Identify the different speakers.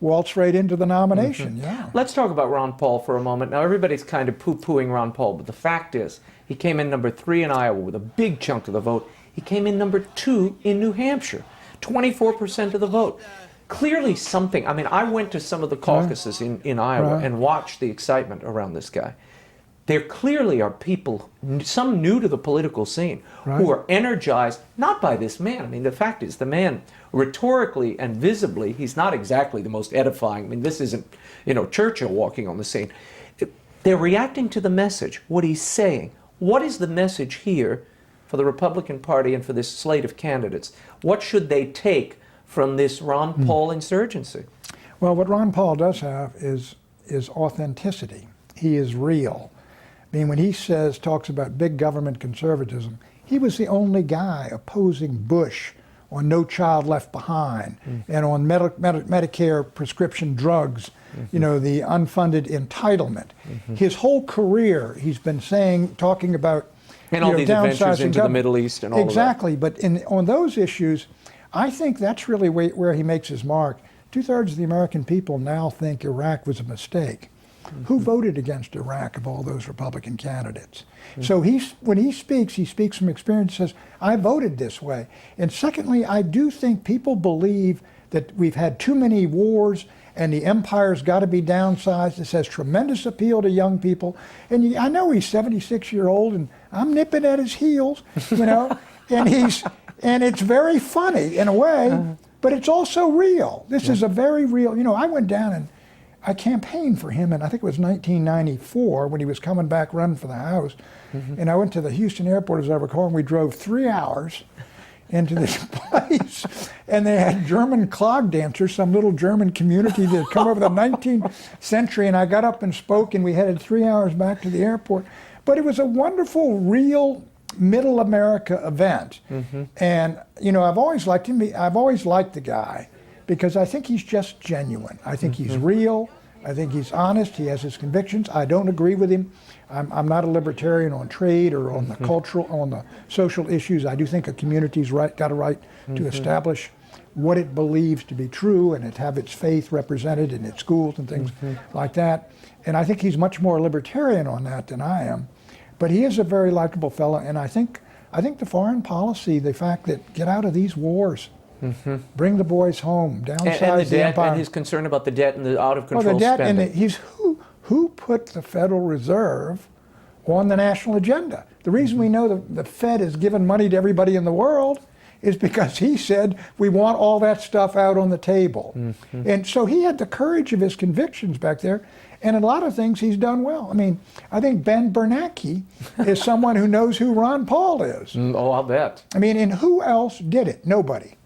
Speaker 1: waltz right into the nomination. Yeah.
Speaker 2: Let's talk about Ron Paul for a moment. Now, everybody's kind of poo-pooing Ron Paul, but the fact is, he came in number 3 in Iowa with a big chunk of the vote. He came in number 2 in New Hampshire, 24% of the vote. Clearly something, I mean, I went to some of the caucuses in Iowa and watched the excitement around this guy. There clearly are people, some new to the political scene, who are energized, not by this man. I mean, the fact is, the man, rhetorically and visibly, he's not exactly the most edifying. I mean, this isn't, Churchill walking on the scene. They're reacting to the message, what he's saying. What is the message here for the Republican Party and for this slate of candidates? What should they take from this Ron Paul insurgency?
Speaker 1: Well, what Ron Paul does have is authenticity. He is real. I mean, when he talks about big government conservatism, he was the only guy opposing Bush on No Child Left Behind and on Medicare prescription drugs, the unfunded entitlement. His whole career, he's been talking about
Speaker 2: and all these adventures into the Middle East and all
Speaker 1: exactly,
Speaker 2: of that.
Speaker 1: But on those issues, I think that's really where he makes his mark. 2/3 of the American people now think Iraq was a mistake. Who voted against Iraq of all those Republican candidates? So when he speaks from experience, says, I voted this way. And secondly, I do think people believe that we've had too many wars and the empire's got to be downsized. It has tremendous appeal to young people. And I know he's 76-year-old and I'm nipping at his heels, and it's very funny in a way, but it's also real. This is a very real, I went down and I campaigned for him, and I think it was 1994 when he was coming back running for the House. And I went to the Houston airport, as I recall, and we drove 3 hours into this place. And they had German clog dancers, some little German community that had come over the 19th century. And I got up and spoke, and we headed 3 hours back to the airport. But it was a wonderful, real middle America event. And, I've always liked him. I've always liked the guy, because I think he's just genuine. I think he's real. I think he's honest. He has his convictions. I don't agree with him. I'm not a libertarian on trade or on the cultural, on the social issues. I do think a community's got a right to establish what it believes to be true and have its faith represented in its schools and things like that. And I think he's much more libertarian on that than I am. But he is a very likable fellow. And I think the foreign policy, the fact that get out of these wars, bring the boys home, downsize the empire.
Speaker 2: And his concern about the debt and the out-of-control
Speaker 1: the debt
Speaker 2: spending.
Speaker 1: And who put the Federal Reserve on the national agenda? The reason we know the Fed has given money to everybody in the world is because he said, we want all that stuff out on the table. And so he had the courage of his convictions back there. And a lot of things he's done well. I mean, I think Ben Bernanke is someone who knows who Ron Paul is.
Speaker 2: Oh, I'll bet.
Speaker 1: I mean, and who else did it? Nobody.